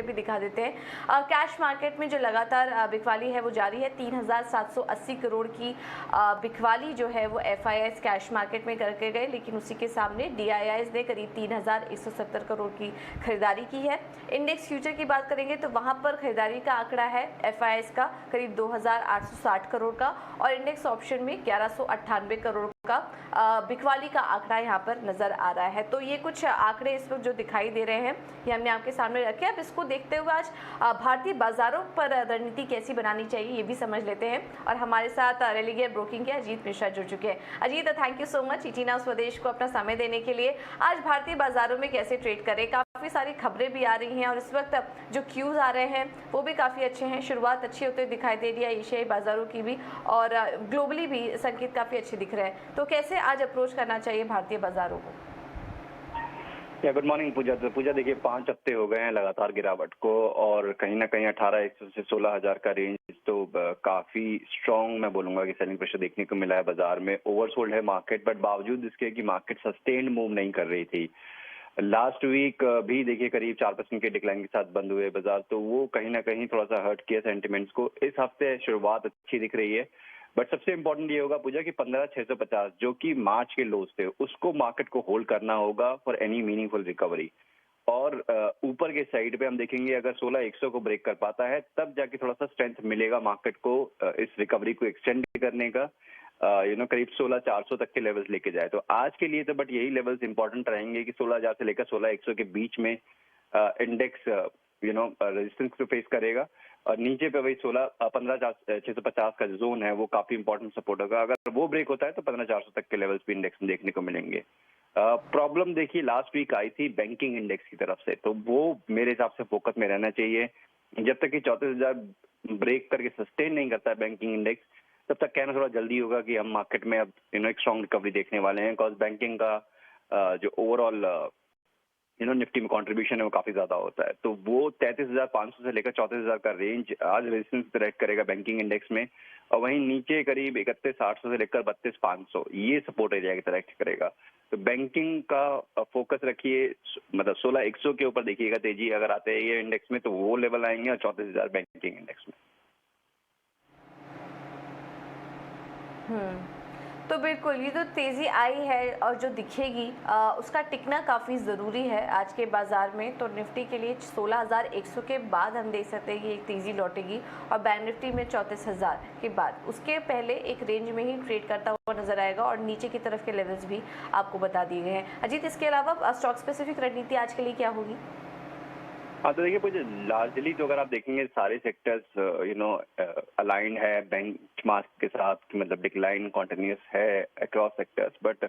खबरें भी दिखा देते हैं। कैश मार्केट में जो लगातार बिकवाली है वो जारी है। 3,780 करोड़ की बिकवाली जो है वो FIIs कैश मार्केट में करके गए, लेकिन उसी के सामने DIIs ने करीब 3,170 करोड़ की खरीदारी की है। इंडेक्स फ्यूचर की बात करेंगे तो वहां पर खरीदारी का आंकड़ा है FIIs का करीब 2,860 करोड़ का, और इंडेक्स ऑप्शन में 1198 करोड़ का बिकवाली का आंकड़ा यहाँ पर नजर आ रहा है। तो ये कुछ आंकड़े इस वक्त जो दिखाई दे रहे हैं ये हमने आपके सामने रखे। अब इसको देखते हुए आज भारतीय बाजारों पर रणनीति कैसी बनानी चाहिए ये भी समझ लेते हैं, और हमारे साथ रेलिगेयर ब्रोकिंग के अजीत मिश्रा जुड़ चुके हैं। Ajit, thank you so much ET Now स्वदेश को अपना समय देने के लिए। आज भारतीय बाजारों में कैसे ट्रेड करें? काफी सारी खबरें भी आ रही हैं और इस वक्त जो क्यूज आ रहे हैं वो भी काफी अच्छे हैं। शुरुआत अच्छी होते दिखाई दे रही है एशियाई बाजारों की भी, और ग्लोबली भी संकेत काफी अच्छे दिख रहे हैं। तो कैसे आज अप्रोच करना चाहिए भारतीय बाजारों को? गुड मॉर्निंग पूजा। तो पूजा देखिए 5 हफ्ते हो गए हैं लगातार गिरावट को, और कहीं ना कहीं 18,100 से 16,000 का रेंज तो काफी स्ट्रॉन्ग मैं बोलूंगा कि सेलिंग प्रेशर देखने को मिला है बाजार में। ओवरसोल्ड है मार्केट, बट बावजूद इसके कि मार्केट सस्टेन्ड मूव नहीं कर रही थी। लास्ट वीक भी देखिए करीब 4% के डिक्लाइन के साथ बंद हुए बाजार, तो वो कहीं ना कहीं थोड़ा सा हर्ट किया सेंटिमेंट्स को। इस हफ्ते शुरुआत अच्छी दिख रही है, बट सबसे इंपॉर्टेंट ये होगा पूजा कि 15,650 जो कि मार्च के लोज थे उसको मार्केट को होल्ड करना होगा फॉर एनी मीनिंगफुल रिकवरी। और ऊपर के साइड पे हम देखेंगे अगर 16,100 को ब्रेक कर पाता है तब जाके थोड़ा सा स्ट्रेंथ मिलेगा मार्केट को इस रिकवरी को एक्सटेंड करने का। करीब 16,400 तक के लेवल्स लेके जाए तो आज के लिए तो बट यही लेवल्स इंपॉर्टेंट रहेंगे कि 16,000 से लेकर 16,100 के बीच में इंडेक्स रेजिस्टेंस को फेस करेगा, और नीचे पे वही 15,650 का जोन है वो काफी इंपॉर्टेंट सपोर्ट होगा। अगर वो ब्रेक होता है तो 15,400 तक के लेवल्स भी इंडेक्स में देखने को मिलेंगे। प्रॉब्लम देखिए लास्ट वीक आई थी बैंकिंग इंडेक्स की तरफ से, तो वो मेरे हिसाब से फोकस में रहना चाहिए। जब तक कि 34,000 ब्रेक करके सस्टेन नहीं करता है बैंकिंग इंडेक्स, तब तक कहना थोड़ा जल्दी होगा कि हम मार्केट में अब एक स्ट्रॉन्ग रिकवरी देखने वाले हैं। बिकॉज बैंकिंग का जो ओवरऑल निफ्टी में कंट्रीब्यूशन है वो काफी ज्यादा होता है, तो वो 33,500 से लेकर 34,000 का रेंज आज रेजिस्टेंस इंटरेक्ट करेगा बैंकिंग इंडेक्स में, और वहीं नीचे करीब 31,800 से लेकर 32,500 ये सपोर्ट एरिया की तरह करेगा। तो बैंकिंग का फोकस रखिए, मतलब 16,100 के ऊपर देखिएगा तेजी अगर आते हैं ये इंडेक्स में तो वो लेवल आएंगे, और 34,000 बैंकिंग इंडेक्स में। तो बिल्कुल ये तो तेज़ी आई है और जो दिखेगी उसका टिकना काफ़ी ज़रूरी है आज के बाज़ार में। तो निफ्टी के लिए 16,100 के बाद हम देख सकते हैं कि एक तेज़ी लौटेगी, और बैंक निफ्टी में 34,000 के बाद उसके पहले एक रेंज में ही ट्रेड करता हुआ नजर आएगा, और नीचे की तरफ के लेवल्स भी आपको बता दिए गए हैं। अजीत, इसके अलावा स्टॉक स्पेसिफिक रणनीति आज के लिए क्या होगी? हाँ तो देखिए मुझे लार्जली तो अगर आप देखेंगे सारे सेक्टर्स अलाइंड है बेंचमार्क के साथ, मतलब डिक्लाइन कॉन्टिन्यूस है अक्रॉस सेक्टर्स, बट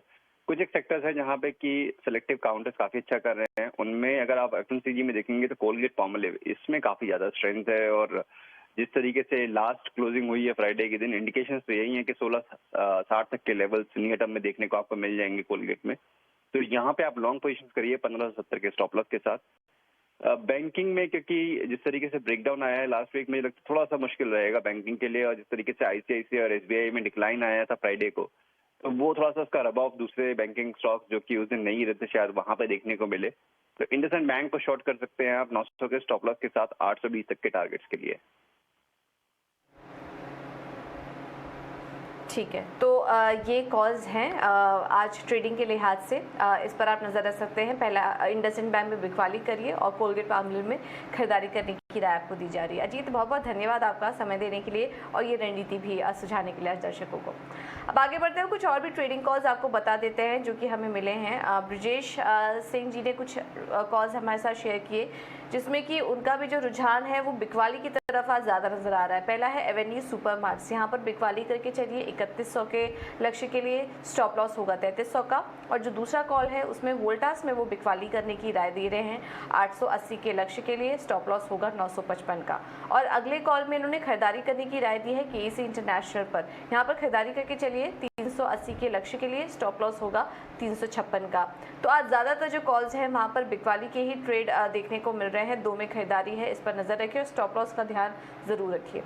कुछ एक सेक्टर्स है जहाँ पे कि सिलेक्टिव काउंटर्स काफी अच्छा कर रहे हैं। उनमें अगर आप FMCG में देखेंगे तो कोलगेट पामोलिव इसमें काफी ज्यादा स्ट्रेंथ है, और जिस तरीके से लास्ट क्लोजिंग हुई है फ्राइडे के दिन, इंडिकेशन तो यही है कि 1660 तक के लेवल्स नियर टर्म में देखने को आपको मिल जाएंगे कोलगेट में। तो यहाँ पे आप लॉन्ग पोजिशन करिए 1570 के स्टॉप लॉस के साथ। बैंकिंग में क्योंकि जिस तरीके से ब्रेकडाउन आया है लास्ट वीक में, लगता है थोड़ा सा मुश्किल रहेगा बैंकिंग के लिए, और जिस तरीके से ICICI और SBI में डिक्लाइन आया था फ्राइडे को, तो वो थोड़ा सा उसका रब ऑफ दूसरे बैंकिंग स्टॉक्स जो कि उस दिन नहीं रहते शायद वहां पे देखने को मिले। तो इंडसइंड बैंक को शॉर्ट कर सकते हैं आप 900 के स्टॉप लॉस के साथ 820 तक के टारगेट्स के लिए। ठीक है, तो ये कॉल्स हैं आज ट्रेडिंग के लिहाज से, इस पर आप नज़र रख सकते हैं। पहला इंडसइंड बैंक में बिकवाली करिए, और कोलगेट पामोलिव में खरीदारी करने की राय आपको दी जा रही है। अजीत, बहुत बहुत धन्यवाद आपका समय देने के लिए और ये रणनीति भी सुझाने के लिए आज दर्शकों को। अब आगे बढ़ते हुए कुछ और भी ट्रेडिंग कॉल्स आपको बता देते हैं जो कि हमें मिले हैं। ब्रजेश सिंह जी ने कुछ कॉल्स हमारे साथ शेयर किए जिसमें कि उनका भी जो रुझान है वो बिकवाली की तरफ आज ज़्यादा नजर आ रहा है। पहला है एवेन्यू सुपर मार्ट्स, यहाँ पर बिकवाली करके चलिए 3100 के लक्ष्य के लिए स्टॉप लॉस होगा 3300 का, और जो दूसरा कॉल है उसमें वोल्टास में वो बिकवाली करने की राय दे रहे हैं 880 के लक्ष्य के लिए, स्टॉप लॉस होगा 955 का। और अगले कॉल में इन्होंने खरीदारी करने की राय दी है KEC इंटरनेशनल पर, यहाँ पर खरीदारी करके चलिए 380 के लक्ष्य के लिए, स्टॉप लॉस होगा 356 का। तो आज ज़्यादातर जो कॉल्स हैं वहाँ पर बिकवाली के ही ट्रेड देखने को मिल रहे हैं, 2 में खरीदारी है, इस पर नज़र रखिए और स्टॉप लॉस का ध्यान ज़रूर रखिए।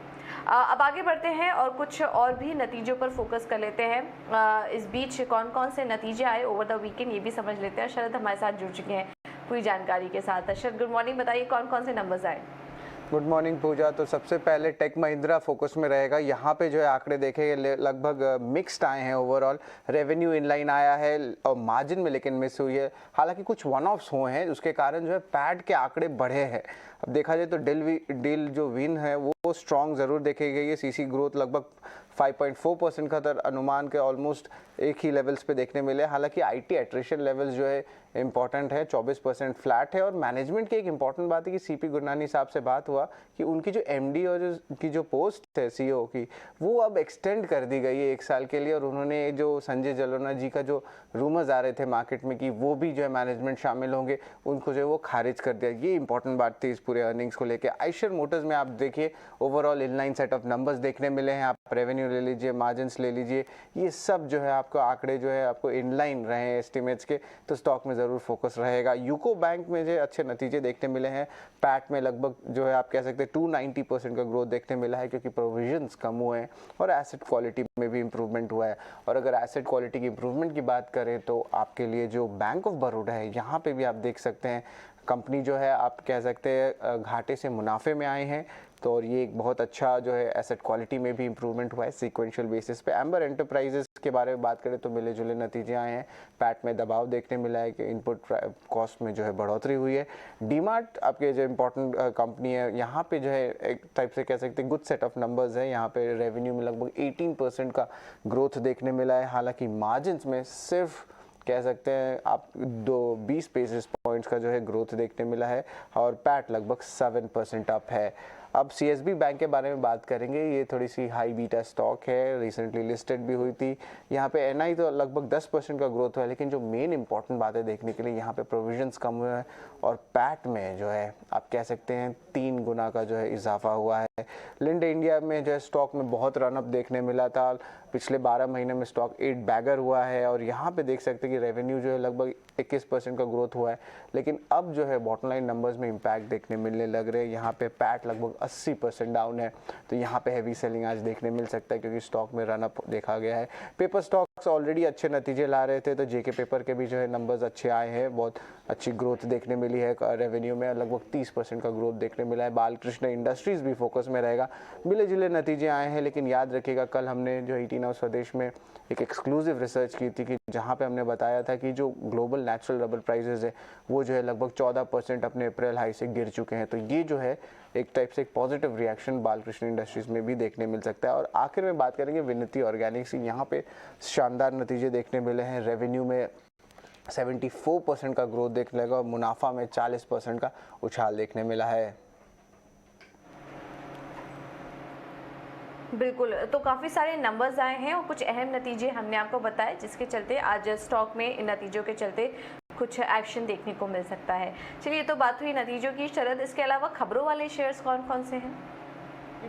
अब आगे बढ़ते हैं और कुछ और भी नतीजों पर फोकस कर लेते हैं। इस बीच कौन कौन से नतीजे आए ओवर द वीकेंड ये भी समझ लेते हैं। शरद हमारे साथ जुड़ चुके हैं। पूरी जानकारी के साथ। अरशद, गुड मॉर्निंग, बताइए कौन कौन से नंबर्स आए? गुड मॉर्निंग पूजा। तो सबसे पहले टेक महिंद्रा फोकस में रहेगा। यहाँ पे जो है आंकड़े देखे लगभग मिक्स्ड आए हैं। ओवरऑल रेवेन्यू इनलाइन आया है और मार्जिन में लेकिन मिस हुई है। हालांकि कुछ वन ऑफ्स हुए हैं, उसके कारण जो है पैट के आंकड़े बढ़े हैं। अब देखा जाए तो डील जो विन है वो स्ट्रॉन्ग ज़रूर देखी गई है। सीसी ग्रोथ लगभग 5.4% का अनुमान के ऑलमोस्ट एक ही लेवल्स पे देखने मिले। हालांकि आईटी एट्रिशन लेवल्स जो है इंपॉर्टेंट है, 24% फ्लैट है। और मैनेजमेंट की एक इंपॉर्टेंट बात है कि सीपी गुरनानी साहब से बात हुआ कि उनकी जो एमडी और जो पोस्ट है सीईओ की, वो अब एक्सटेंड कर दी गई है 1 साल के लिए। और उन्होंने जो संजय जलोना जी का जो रूमर्स आ रहे थे मार्केट में कि वो भी जो है मैनेजमेंट शामिल होंगे, उनको जो है वो खारिज कर दिया। ये इंपॉर्टेंट बात थी इस पूरे अर्निंग्स को लेकर। आइशर मोटर्स में आप देखिए overall inline set of numbers देखने मिले हैं। आप रेवेन्यू ले लीजिए, मार्जिन ले लीजिए, ये सब जो है आपको आंकड़े जो है आपको इनलाइन रहे हैं एस्टिमेट्स के, तो स्टॉक में ज़रूर फोकस रहेगा। यूको बैंक में जो अच्छे नतीजे देखने मिले हैं। पैट में लगभग जो है आप कह सकते हैं 290% का ग्रोथ देखने मिला है, क्योंकि प्रोविजंस कम हुए हैं और एसेट क्वालिटी में भी इंप्रूवमेंट हुआ है। और अगर एसेट क्वालिटी की इंप्रूवमेंट की बात करें तो आपके लिए जो बैंक ऑफ बड़ौदा है, यहाँ पे भी आप देख सकते हैं कंपनी जो है आप कह सकते हैं घाटे से मुनाफे में आए हैं। तो और ये एक बहुत अच्छा जो है एसेट क्वालिटी में भी इंप्रूवमेंट हुआ है सीक्वेंशियल बेसिस पे। एम्बर एंटरप्राइजेस के बारे में बात करें तो मिले जुले नतीजे आए हैं। पैट में दबाव देखने मिला है कि इनपुट कॉस्ट में जो है बढ़ोतरी हुई है। डीमार्ट आपके जो इम्पोर्टेंट कंपनी है, यहाँ पे जो है एक टाइप से कह सकते हैं गुड सेट ऑफ नंबर्स है। यहाँ पे रेवेन्यू में लगभग 18% का ग्रोथ देखने मिला है। हालांकि मार्जिन में सिर्फ कह सकते हैं आप 20 बेसिस पॉइंट्स का जो है ग्रोथ देखने मिला है और पैट लगभग 7% अप है। अब सीएसबी बैंक के बारे में बात करेंगे। ये थोड़ी सी हाई बीटा स्टॉक है, रिसेंटली लिस्टेड भी हुई थी। यहाँ पे एनआई तो लगभग 10% का ग्रोथ हुआ है, लेकिन जो मेन इंपॉर्टेंट बात है देखने के लिए, यहाँ पे प्रोविजंस कम हुए हैं और पैट में जो है आप कह सकते हैं 3 गुना का जो है इजाफा हुआ है। लिंड इंडिया में जो है स्टॉक में बहुत रनअप देखने मिला था। पिछले 12 महीने में स्टॉक 8 बैगर हुआ है और यहाँ पे देख सकते हैं कि रेवेन्यू जो है लगभग 21% का ग्रोथ हुआ है, लेकिन अब जो है बॉटम लाइन नंबर्स में इम्पैक्ट देखने मिलने लग रहे हैं। यहाँ पे पैट लगभग 80% डाउन है, तो यहाँ पे हैवी सेलिंग आज देखने मिल सकता है क्योंकि स्टॉक में रनअप देखा गया है। पेपर स्टॉक्स ऑलरेडी अच्छे नतीजे ला रहे थे, तो जेके पेपर के भी जो है नंबर्स अच्छे आए हैं। बहुत अच्छी ग्रोथ देखने मिली है रेवेन्यू में, लगभग 30% का ग्रोथ देखने मिला है। बालकृष्ण इंडस्ट्रीज भी फोकस में रहेगा। मिले जुले नतीजे आए हैं, लेकिन याद रखिएगा कल हमने जो 18 हाउस स्वदेश में एक एक्सक्लूसिव रिसर्च की थी कि जहाँ पे हमने बताया था कि जो ग्लोबल नेचुरल रबर प्राइसेस है वो जो है लगभग 14% अपने अप्रैल हाई से गिर चुके हैं। तो ये जो है एक टाइप से एक पॉजिटिव रिएक्शन बालकृष्ण इंडस्ट्रीज में भी देखने मिल सकता है। और आखिर में बात करेंगे विनती ऑर्गेनिक्स। यहाँ पे शानदार नतीजे देखने मिले हैं। रेवेन्यू में 74% का ग्रोथ देखने लगा और मुनाफा में 40% का उछाल देखने मिला है। बिल्कुल, तो काफ़ी सारे नंबर्स आए हैं और कुछ अहम नतीजे हमने आपको बताए, जिसके चलते आज स्टॉक में इन नतीजों के चलते कुछ एक्शन देखने को मिल सकता है। चलिए, तो बात हुई नतीजों की। शरद, इसके अलावा खबरों वाले शेयर्स कौन कौन से हैं?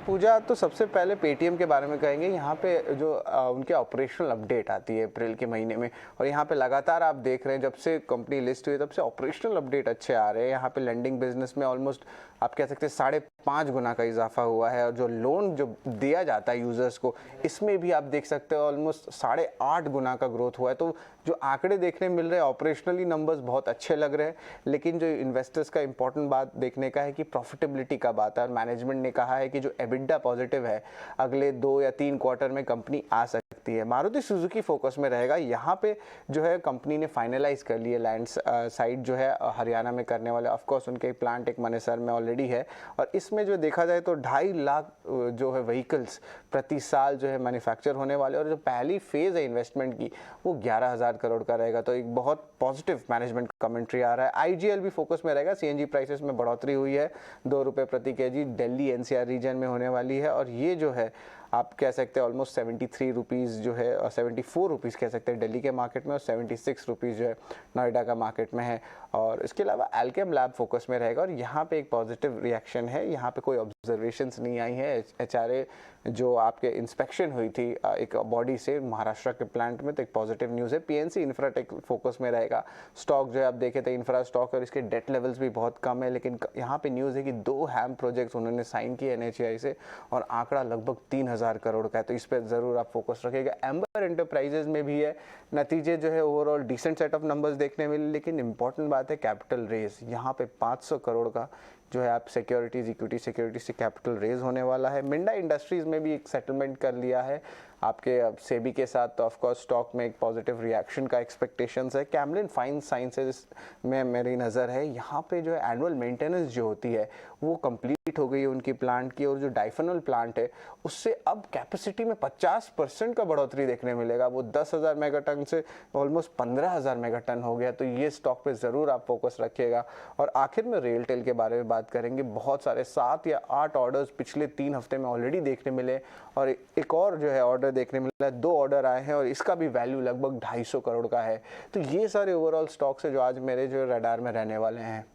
पूजा, तो सबसे पहले पेटीएम के बारे में कहेंगे। यहाँ पे जो उनके ऑपरेशनल अपडेट आती है अप्रैल के महीने में, और यहाँ पे लगातार आप देख रहे हैं जब से कंपनी लिस्ट हुई तब से ऑपरेशनल अपडेट अच्छे आ रहे हैं। यहाँ पे लेंडिंग बिजनेस में ऑलमोस्ट आप कह सकते हैं 5.5 गुना का इजाफा हुआ है। और जो लोन जो दिया जाता है यूजर्स को, इसमें भी आप देख सकते हो ऑलमोस्ट 8.5 गुना का ग्रोथ हुआ है। तो जो आंकड़े देखने मिल रहे हैं ऑपरेशनली नंबर्स बहुत अच्छे लग रहे हैं, लेकिन जो इन्वेस्टर्स का इंपॉर्टेंट बात देखने का है कि प्रॉफिटेबिलिटी कब आता है। मैनेजमेंट ने कहा है कि जो एबिडा पॉजिटिव है अगले 2 या 3 क्वार्टर में कंपनी आ सकती है। मारुति सुजुकी फोकस में रहेगा। यहाँ पे जो है कंपनी ने फाइनलाइज कर लिए लैंड साइट जो है हरियाणा में करने वाले। ऑफकोर्स उनके प्लांट एक मनेसर में ऑलरेडी है और इसमें जो देखा जाए तो 2.5 लाख जो है व्हीकल्स प्रति साल जो है मैन्युफैक्चर होने वाले, और जो पहली फेज है इन्वेस्टमेंट की वो 11,000 करोड़ का रहेगा। तो एक बहुत पॉजिटिव मैनेजमेंट कमेंट्री आ रहा है। आईजीएल भी फोकस में रहेगा। सीएनजी प्राइसेस में बढ़ोतरी हुई है, 2 रुपये प्रति केजी दिल्ली एनसीआर रीजन में होने वाली है, और ये जो है आप कह सकते हैं ऑलमोस्ट 73 रुपीज़ जो है, और 74 रुपीज़ कह सकते हैं दिल्ली के मार्केट में, और 76 रुपीज़ जो है नोएडा का मार्केट में है। और इसके अलावा अल्केम लैब फोकस में रहेगा और यहाँ पे एक पॉजिटिव रिएक्शन है। यहाँ पे कोई ऑब्जर्वेशंस नहीं आई है। एचआरए जो आपके इंस्पेक्शन हुई थी एक बॉडी से महाराष्ट्र के प्लांट में, तो एक पॉजिटिव न्यूज़ है। पीएनसी इंफ्राटेक फोकस में रहेगा। स्टॉक जो है आप देखें तो इंफ्रा स्टॉक और इसके डेट लेवल्स भी बहुत कम है, लेकिन यहाँ पे न्यूज़ है कि 2 हैम प्रोजेक्ट्स उन्होंने साइन किए एनएचएआई से और आंकड़ा लगभग 3,000 करोड़ का है। तो इस पर ज़रूर आप फोकस रखिएगा। एम्बर एंटरप्राइजेज में भी है, नतीजे जो है overall decent set of numbers देखने मिले, लेकिन इंपॉर्टेंट बात बात है कैपिटल रेज, यहाँ पे 500 करोड़ का जो है आप सिक्योरिटीज़, इक्विटी सिक्योरिटी से कैपिटल रेज होने वाला है। मिंडा इंडस्ट्रीज़ में भी एक सेटलमेंट कर लिया है आपके अब सेबी के साथ, तो ऑफकोर्स स्टॉक में एक पॉजिटिव रिएक्शन का एक्सपेक्टेशंस है। कैमलिन फाइन साइंसेज में मेरी नज़र है, यहाँ पे जो है एनुअल मेंटेनेंस जो होती है वो कंप्लीट हो गई है उनकी प्लांट की, और जो डाइफेनॉल प्लांट है उससे अब कैपेसिटी में 50% का बढ़ोतरी देखने मिलेगा। वो 10,000 मेगाटन से ऑलमोस्ट 15,000 मेगाटन हो गया। तो ये स्टॉक पे ज़रूर आप फोकस रखिएगा। और आखिर में रेलटेल के बारे में बात करेंगे। बहुत सारे 7 या 8 ऑर्डर्स पिछले 3 हफ्ते में ऑलरेडी देखने मिले, और एक और जो है ऑर्डर देखने मिला है, 2 ऑर्डर आए हैं और इसका भी वैल्यू लगभग 250 करोड़ का है। तो ये सारे ओवरऑल स्टॉक्स है जो आज मेरे जो रडार में रहने वाले हैं।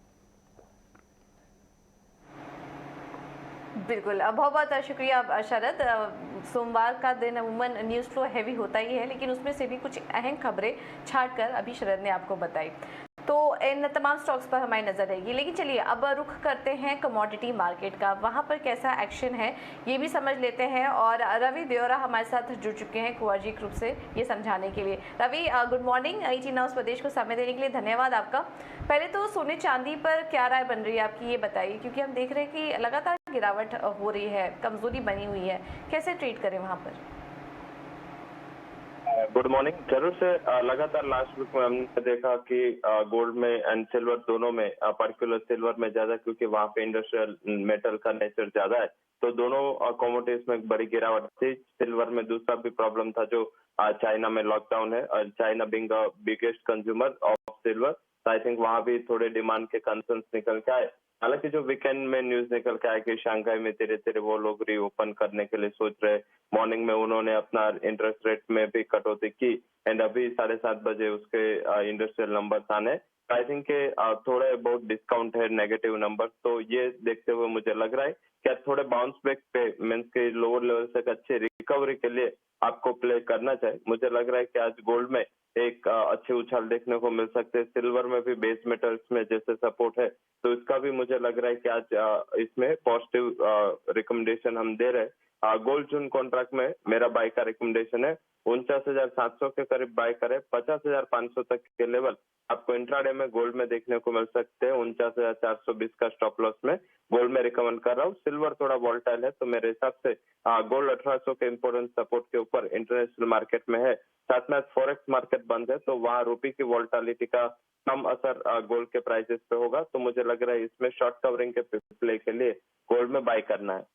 बिल्कुल, बहुत बहुत शुक्रिया शरद। सोमवार का दिन अमूमन न्यूज़ फ्लो हैवी होता ही है, लेकिन उसमें से भी कुछ अहम खबरें छाट कर अभी शरद ने आपको बताई। तो इन तमाम स्टॉक्स पर हमारी नज़र रहेगी। लेकिन चलिए अब रुख करते हैं कमोडिटी मार्केट का, वहाँ पर कैसा एक्शन है ये भी समझ लेते हैं। और रवि देओरा हमारे साथ जुड़ चुके हैं कुआजी ग्रुप से ये समझाने के लिए। Ravi, good morning. 18 हाउस प्रदेश को समय देने के लिए धन्यवाद आपका। पहले तो सोने चांदी पर क्या राय बन रही है आपकी, ये बताइए, क्योंकि हम देख रहे हैं कि लगातार गिरावट हो रही है, कमजोरी बनी हुई है, कैसे ट्रेड करें वहाँ पर? Good morning. जरूर से लगातार लास्ट वीक में हमने देखा कि गोल्ड में एंड सिल्वर दोनों में, पर्टिकुलर सिल्वर में ज्यादा, क्योंकि वहाँ पे इंडस्ट्रियल मेटल का नेचर ज्यादा है, तो दोनों कमोडिटीज में बड़ी गिरावट थी। सिल्वर में दूसरा भी प्रॉब्लम था जो चाइना में लॉकडाउन है, और China being biggest consumer of silver, I think वहाँ भी थोड़े डिमांड के कंसर्न्स निकल के आए। हालांकि जो वीकेंड में न्यूज निकल के आया कि शंघाई में धीरे धीरे वो लोग रीओपन करने के लिए सोच रहे, मॉर्निंग में उन्होंने अपना इंटरेस्ट रेट में भी कटौती की, एंड अभी 7:30 बजे उसके इंडस्ट्रियल नंबर्स आने, आई थिंक थोड़े बहुत डिस्काउंट है, नेगेटिव नंबर। तो ये देखते हुए मुझे लग रहा है कि थोड़े बाउंस बैक पे मीन्स के लोअर लेवल से अच्छे रिकवरी के लिए आपको प्ले करना चाहिए। मुझे लग रहा है कि आज गोल्ड में एक अच्छे उछाल देखने को मिल सकते हैं। सिल्वर में भी बेस मेटल्स में जैसे सपोर्ट है, तो इसका भी मुझे लग रहा है कि आज इसमें पॉजिटिव रिकमेंडेशन हम दे रहे हैं। गोल्ड जून कॉन्ट्रैक्ट में मेरा बाय का रिकमेंडेशन है 49,700 के करीब बाय करें। 50,500 तक के लेवल आपको इंट्राडे में गोल्ड में देखने को मिल सकते हैं। 49,420 का स्टॉप लॉस में गोल्ड में रिकमेंड कर रहा हूँ। सिल्वर थोड़ा वॉल्टाइल है, तो मेरे हिसाब से गोल्ड 1800 के इम्पोर्टेंट सपोर्ट के ऊपर इंटरनेशनल मार्केट में है। साथ में फॉरेक्स मार्केट बंद है, तो वहाँ रुपये की वॉल्टालिटी का कम असर गोल्ड के प्राइसेस पे होगा। तो मुझे लग रहा है इसमें शॉर्ट कवरिंग के प्ले के लिए गोल्ड में बाय करना है।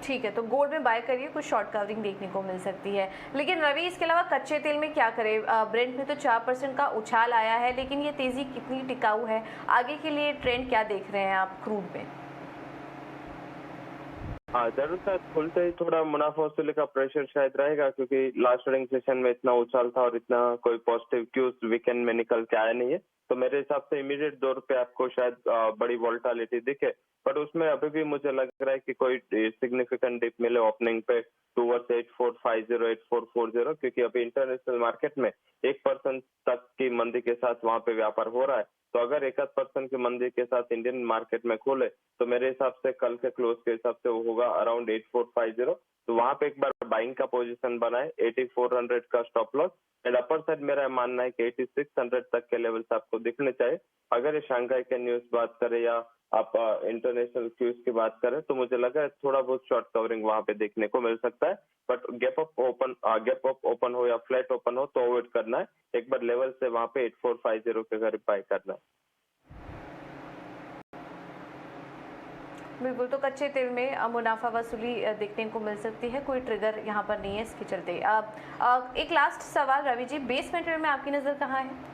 ठीक है, तो गोल्ड में बाय करिए, कुछ शॉर्ट कवरिंग देखने को मिल सकती है। लेकिन रवि, इसके अलावा कच्चे तेल में क्या करें? ब्रेंट में तो 4% का उछाल आया है, लेकिन ये तेजी कितनी टिकाऊ है? आगे के लिए ट्रेंड क्या देख रहे हैं आप क्रूड में? हाँ, जरूर सर, खुलते ही थोड़ा मुनाफा वसूली का प्रेशर शायद रहेगा, क्योंकि लास्ट ट्रेडिंग सेशन में इतना उछाल था और इतना कोई पॉजिटिव क्यूज वीकेंड में निकल के आया नहीं है। तो मेरे हिसाब से इमीडिएट दौर पे आपको शायद बड़ी वॉल्टालिटी दिखे, बट उसमें अभी भी मुझे लग रहा है कि कोई सिग्निफिकेंट डिप मिले ओपनिंग पे टूवर्ड्स 8450 8440, क्योंकि अभी इंटरनेशनल मार्केट में 1% तक की मंदी के साथ वहाँ पे व्यापार हो रहा है। तो अगर 1% की मंदी के साथ इंडियन मार्केट में खोले, तो मेरे हिसाब से कल के क्लोज के हिसाब से वो होगा अराउंड 8450। तो वहाँ पे एक बार बाइंग का पोजीशन बनाए, 8400 का stop loss, and upper side मेरा मानना है कि 8600 तक के लेवल्स आपको दिखने चाहिए। अगर ये शंघाई के न्यूज बात करें या आप इंटरनेशनल क्यूज की बात करें, तो मुझे लगा थोड़ा बहुत शॉर्ट कवरिंग वहाँ पे देखने को मिल सकता है। बट गैप अप ओपन हो या फ्लैट ओपन हो तो अवॉइड करना है। एक बार लेवल से वहाँ पे 8450 के करीब बाय करना है। बिल्कुल, तो कच्चे तेल में मुनाफा वसूली देखने को मिल सकती है, कोई ट्रिगर यहाँ पर नहीं है इसके चलते। एक लास्ट सवाल रवि जी, बेस मेटल में आपकी नज़र कहाँ है?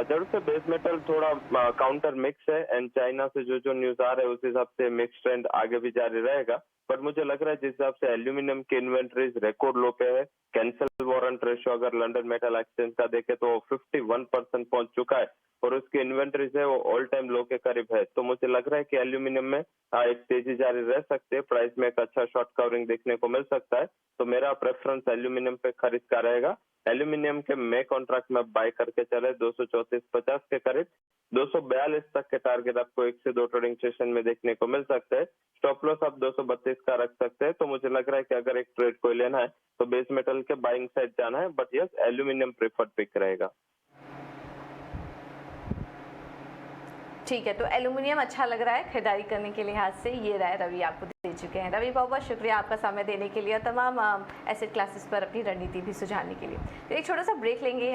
जरूर से बेस मेटल थोड़ा काउंटर मिक्स है, एंड चाइना से जो न्यूज आ रहा है उस हिसाब से मिक्स ट्रेंड आगे भी जारी रहेगा। बट मुझे लग रहा है जिस हिसाब से एल्यूमिनियम की इन्वेंट्रीज रिकॉर्ड लो पे है, कैंसल वारंट रेशियो अगर लंदन मेटल एक्सचेंज का देखे तो 51% पहुंच चुका है, और उसकी इन्वेंट्रीज है वो ऑल टाइम लो के करीब है। तो मुझे लग रहा है कि एल्यूमिनियम में एक तेजी जारी रह सकती है, प्राइस में एक अच्छा शॉर्ट कवरिंग देखने को मिल सकता है। तो मेरा प्रेफरेंस एल्यूमिनियम पे खरीद का रहेगा। एल्यूमिनियम के मे कॉन्ट्रैक्ट में बाय करके चले 234.50 के करीब। 242 तक के टारगेट आपको 1 से 2 ट्रेडिंग सेशन में देखने को मिल सकते हैं। स्टॉप लॉस आप 232 का रख सकते हैं। तो मुझे लग रहा है कि अगर एक ट्रेड कोई लेना है तो बेस मेटल के बाइंग साइड जाना है, but yes aluminium preferred pick रहेगा। ठीक है, तो एल्यूमिनियम अच्छा लग रहा है खरीदारी करने के लिहाज से, ये राय रवि आपको दे चुके हैं। रवि बहुत बहुत शुक्रिया आपका समय देने के लिए और तमाम एसेट क्लासेस पर अपनी रणनीति भी सुझाने के लिए। तो एक छोटा सा ब्रेक लेंगे।